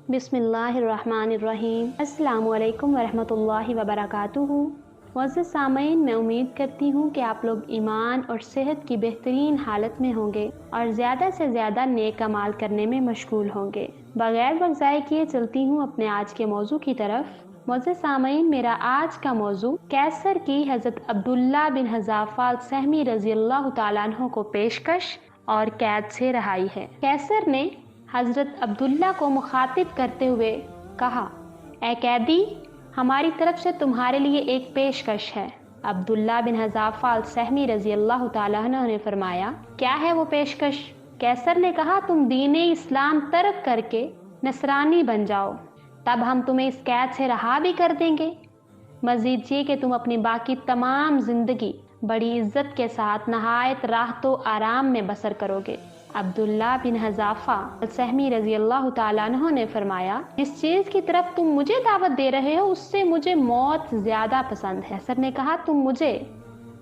बिस्मिल्लाहिर्रहमानिर्रहीम। अस्सलामु अलैकुम वरहमतुल्लाहि वबरकातुहू। मुअज़्ज़िज़ सामीन, मैं उम्मीद करती हूँ कि आप लोग ईमान और सेहत की बेहतरीन हालत में होंगे और ज़्यादा से ज़्यादा नेक अमाल करने में मशगूल होंगे। बगैर वक्त ज़ाय किए चलती हूँ अपने आज के मौजू की तरफ। मुअज़्ज़िज़ सामीन, मेरा आज का मौजू कैसर की हज़रत अब्दुल्ला बिन हज़ाफ़ा अल-सहमी रज़ियल्लाहु ताला अन्हु को पेशकश और कैद से रहाई है। कैसर ने हज़रत अब्दुल्ला को मुखातिब करते हुए कहा, ए कैदी, हमारी तरफ से तुम्हारे लिए एक पेशकश है। अब्दुल्ला बिन हज़ाफ़ा अल-सहमी रज़ियल्लाहु ताला अन्हु ने फरमाया, क्या है वो पेशकश? कैसर ने कहा, तुम दीन इस्लाम तर्क करके नसरानी बन जाओ, तब हम तुम्हें इस कैद से रहा भी कर देंगे। मज़ीद ये कि तुम अपनी बाकी तमाम ज़िंदगी बड़ी इज्जत के साथ नहायत राहतो आराम में बसर करोगे। अब्दुल्ला बिन हज़ाफ़ा अल-सहमी रज़ियल्लाहु ताला अन्हु ने फरमाया, जिस चीज़ की तरफ तुम मुझे दावत दे रहे हो उससे मुझे मौत ज़्यादा पसंद है। कैसर ने कहा, तुम मुझे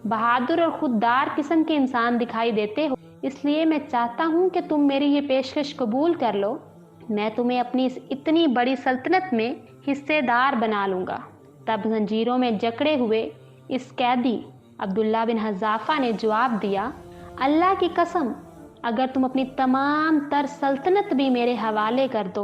बहादुर और खुददार किस्म के इंसान दिखाई देते हो, इसलिए मैं चाहता हूँ कि तुम मेरी ये पेशकश कबूल कर लो। मैं तुम्हें अपनी इस इतनी बड़ी सल्तनत में हिस्सेदार बना लूँगा। तब जंजीरों में जकड़े हुए इस कैदी अब्दुल्ला बिन हज़ाफ़ा ने जवाब दिया, अल्लाह की कसम, अगर तुम अपनी तमाम तर सल्तनत भी मेरे हवाले कर दो,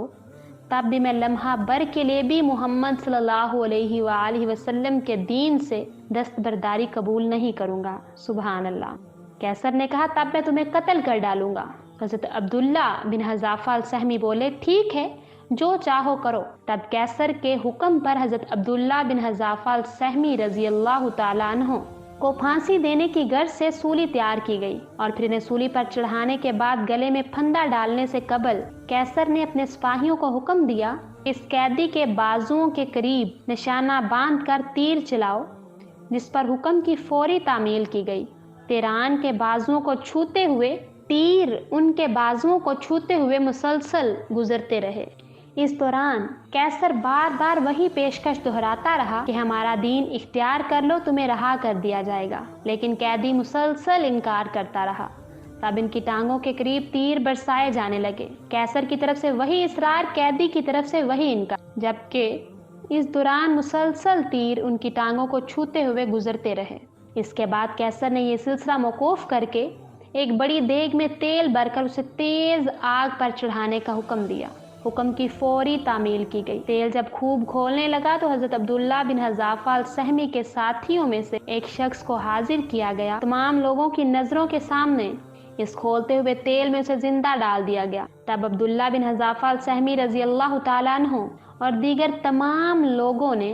तब भी मैं लम्हा भर के लिए भी मोहम्मद सल्लल्लाहु अलैहि वसल्लम के दीन से दस्तबरदारी कबूल नहीं करूँगा। सुभान अल्लाह। कैसर ने कहा, तब मैं तुम्हें कत्ल कर डालूँगा। हज़रत अब्दुल्ला बिन हज़ाफ़ा अल-सहमी बोले, ठीक है, जो चाहो करो। तब कैसर के हुक्म पर हज़रत अब्दुल्ला बिन हज़ाफ़ा अल-सहमी रज़ियल्लाहु ताला अन्हु को फांसी देने की गर्ज से सूली तैयार की गई और फिर इन्हें सूली पर चढ़ाने के बाद गले में फंदा डालने से कबल कैसर ने अपने सिपाहियों को हुक्म दिया, इस कैदी के बाजुओं के करीब निशाना बांध कर तीर चलाओ, जिस पर हुक्म की फौरी तामील की गई। तिरान के बाजुओं को छूते हुए तीर उनके बाजुओं को छूते हुए मुसलसल गुजरते रहे। इस दौरान कैसर बार बार वही पेशकश दोहराता रहा कि हमारा दीन इख्तियार कर लो, तुम्हें रहा कर दिया जाएगा, लेकिन कैदी मुसलसल इनकार करता रहा। तब इनकी टांगों के करीब तीर बरसाए जाने लगे। कैसर की तरफ से वही इसरार, कैदी की तरफ से वही इनकार, जबकि इस दौरान मुसलसल तीर उनकी टांगों को छूते हुए गुजरते रहे। इसके बाद कैसर ने यह सिलसिला मौकूफ करके एक बड़ी देग में तेल भरकर उसे तेज आग पर चढ़ाने का हुक्म दिया। हुक्म की फौरी तामील की गई। तेल जब खूब खोलने लगा तो हज़रत अब्दुल्ला बिन हज़ाफ़ा अल-सहमी के साथियों में से एक शख्स को हाजिर किया गया। तमाम लोगों की नजरों के सामने इस खोलते हुए तेल में उसे जिंदा डाल दिया गया। तब अब्दुल्ला बिन हज़ाफ़ा अल-सहमी रज़ियल्लाहु ताला अन्हु और दीगर तमाम लोगों ने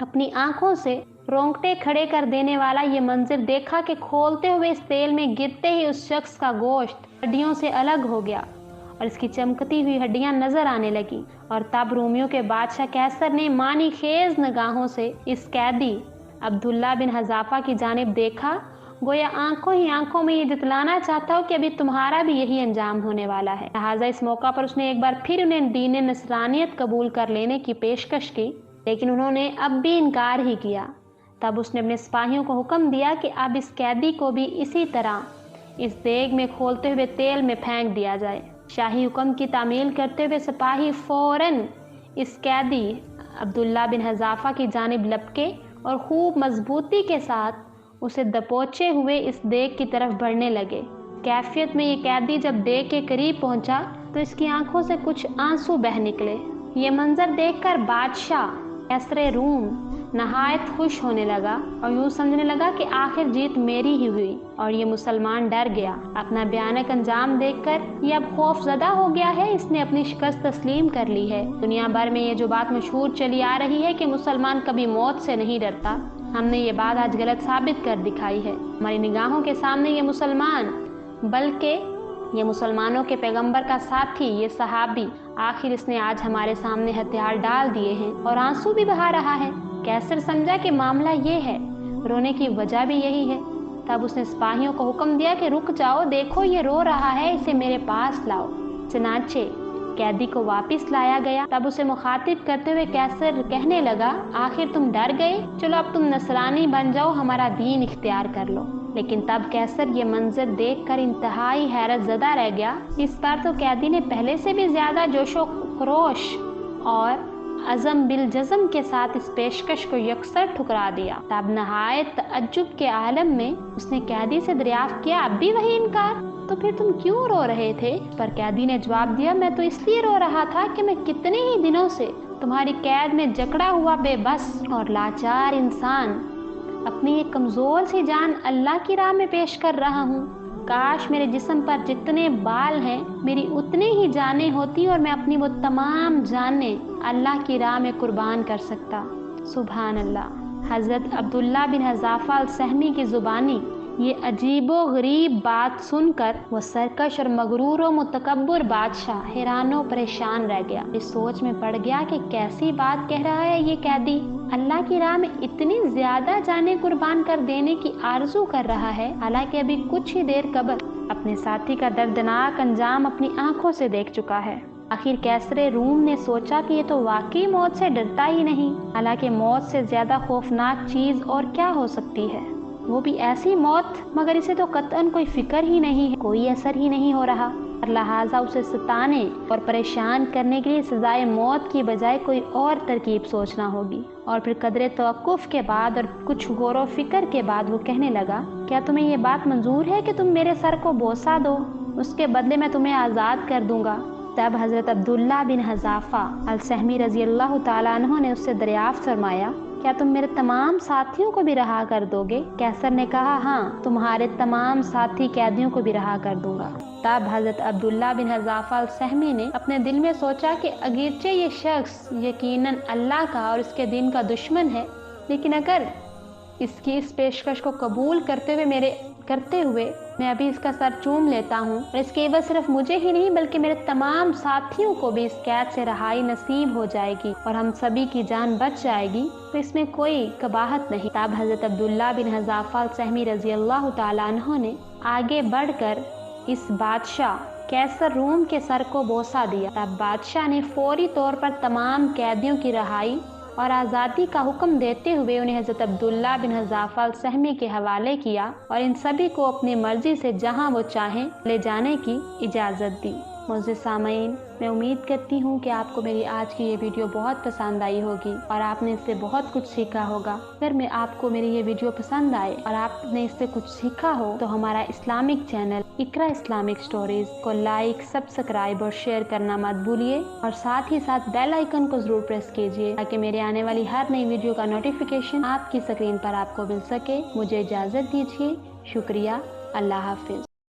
अपनी आंखों से रोंगटे खड़े कर देने वाला ये मंजर देखा कि खोलते हुए इस तेल में गिरते ही उस शख्स का गोश्त हड्डियों से अलग हो गया और इसकी चमकती हुई हड्डियां नजर आने लगी। और तब रोमियों के बादशाह कैसर ने मानी खेज निगाहों से इस कैदी अब्दुल्ला बिन हज़ाफ़ा की जानिब देखा, गोया आंखों ही आंखों में ये जतलाना चाहता हो कि अभी तुम्हारा भी यही अंजाम होने वाला है। लिहाजा इस मौका पर उसने एक बार फिर उन्हें दीन नसरानियत कबूल कर लेने की पेशकश की, लेकिन उन्होंने अब भी इनकार ही किया। तब उसने अपने सिपाहियों को हुक्म दिया कि अब इस कैदी को भी इसी तरह इस देग में खोलते हुए तेल में फेंक दिया जाए। शाही हुक्म की तामील करते हुए सिपाही फौरन इस कैदी अब्दुल्ला बिन हज़ाफ़ा की जानिब लपके और खूब मजबूती के साथ उसे दबोचे हुए इस देग की तरफ बढ़ने लगे। कैफियत में ये कैदी जब देग के करीब पहुंचा तो इसकी आंखों से कुछ आंसू बह निकले। ये मंजर देखकर बादशाह कैसर रूम नहायत खुश होने लगा और यूँ समझने लगा कि आखिर जीत मेरी ही हुई। और ये मुसलमान डर गया। अपना भयानक अंजाम देखकर ये अब खौफजदा हो गया है। इसने अपनी शिकस्त तस्लीम कर ली है। दुनिया भर में ये जो बात मशहूर चली आ रही है कि मुसलमान कभी मौत से नहीं डरता, हमने ये बात आज गलत साबित कर दिखाई है। हमारी निगाहों के सामने ये मुसलमान, बल्कि ये मुसलमानों के पैगंबर का साथी, ये सहाबी, आखिर इसने आज हमारे सामने हथियार डाल दिए हैं और आंसू भी बहा रहा है। कैसर समझा कि मामला ये है, रोने की वजह भी यही है। तब उसने सिपाहियों को हुक्म दिया कि रुक जाओ, देखो ये रो रहा है, इसे मेरे पास लाओ। चनाचे कैदी को वापस लाया गया। तब उसे मुखातिब करते हुए कैसर कहने लगा, आखिर तुम डर गए, चलो अब तुम नसरानी बन जाओ, हमारा दीन इख्तियार कर लो। लेकिन तब कैसर ये मंजर देखकर इंतहाई हैरत ज़दा रह गया। इस बार तो कैदी ने पहले से भी ज्यादा जोशो खरोश اور عزم بالجزم کے ساتھ اس پیشکش کو یکسر ٹھکرا دیا۔ تب نہایت تعجب کے عالم میں اس نے قیدی سے دریافت کیا، اب بھی وہی انکار؟ تو پھر تم کیوں رو رہے تھے؟ پر قیدی نے جواب دیا، میں تو اس لیے رو رہا تھا کہ میں کتنے ہی دنوں سے تمہاری قید میں جکڑا ہوا بے بس اور لاچار انسان اپنی ایک کمزور سی جان اللہ کی راہ میں پیش کر رہا ہوں۔ کاش میرے جسم پر جتنے بال ہیں میری اتنی ہی جانیں ہوتی اور میں اپنی وہ تمام جانیں اللہ کی راہ میں قربان کر سکتا۔ سبحان اللہ۔ حضرت عبداللہ بن حذافہ السہمی کی زبانی یہ عجیب و غریب بات سن کر وہ سرکش اور مغرور و متکبر بادشاہ حیران و پریشان رہ گیا۔ اس سوچ میں پڑ گیا کہ کیسی بات کہہ رہا ہے یہ قیدی، اللہ کی راہ میں اتنی زیادہ جانیں قربان کر دینے کی آرزو کر رہا ہے، حالانکہ ابھی کچھ ہی دیر قبل اپنے ساتھی کا دردناک انجام اپنی آنکھوں سے دیکھ چکا ہے۔ آخر کیسر روم نے سوچا کہ یہ تو واقعی موت سے ڈرتا ہی نہیں، حالانکہ موت سے زیادہ خوفناک چیز اور کیا ہو سکتی ہے، وہ بھی ایسی موت، مگر اسے تو قطعاً کوئی فکر ہی نہیں ہے، کوئی اثر ہی نہیں ہو رہا، لہٰذا اسے ستانے اور پریشان کرنے کے لیے سزائے موت کی بجائے کوئی اور ترکیب سوچنا ہوگی۔ اور پھر قدرے توقف کے بعد اور کچھ غور و فکر کے بعد وہ کہنے لگا، کیا تمہیں یہ بات منظور ہے کہ تم میرے سر کو بوسہ دو؟ اس کے بدلے میں تمہیں آزاد کر دوں گا۔ تب حضرت عبداللہ بن حذافہ السہمی رضی اللہ تعالیٰ عنہ نے اس سے دریافت فرمایا، کیا تم میرے تمام ساتھیوں کو بھی رہا کر دو گے؟ کیسر نے کہا، ہاں، تمہارے تمام ساتھی قیدیوں کو بھی رہا کر دوں گا۔ تب حضرت عبداللہ بن حذافہ السہمی نے اپنے دل میں سوچا کہ اگرچہ یہ شخص یقیناً اللہ کا اور اس کے دین کا دشمن ہے، لیکن اگر اس کی اس پیشکش کو قبول کرتے ہوئے میں ابھی اس کا سر چوم لیتا ہوں، اور اس کے عوض صرف مجھے ہی نہیں بلکہ میرے تمام ساتھیوں کو بھی اس قید سے رہائی نصیب ہو جائے گی اور ہم سبھی کی جان بچ جائے گی، تو اس میں کوئی قباحت نہیں۔ تب حضرت عبداللہ بن حذافہ السہمی رضی اللہ تعالیٰ عنہ نے آگے بڑھ کر اس بادشاہ کیسر روم کے سر کو بوسہ دیا۔ تب بادشاہ نے فوری طور پر تمام قیدیوں کی رہائی اور آزادی کا حکم دیتے ہوئے انہیں حضرت عبداللہ بن حذافہ السہمی کے حوالے کیا اور ان سبھی کو اپنی مرضی سے جہاں وہ چاہیں لے جانے کی اجازت دی۔ معزز سامعین، میں امید کرتی ہوں کہ آپ کو میری آج کی یہ ویڈیو بہت پسند آئی ہوگی اور آپ نے اس سے بہت کچھ سیکھا ہوگا۔ اگر آپ کو میری یہ ویڈیو پسند آئے اور آپ نے اس سے کچھ سیکھا ہو تو ہمارا اسلامک چینل اقرا اسلامک سٹوریز کو لائک، سبسکرائب اور شیئر کرنا مت بھولیے، اور ساتھ ہی ساتھ بیل آئیکن کو ضرور پریس کیجیے تاکہ میرے آنے والی ہر نئی ویڈیو کا نوٹیفیکیشن آپ کی اسکرین پر آپ کو مل سکے۔ مجھے اجازت دیجیے، شکریہ، اللہ حافظ۔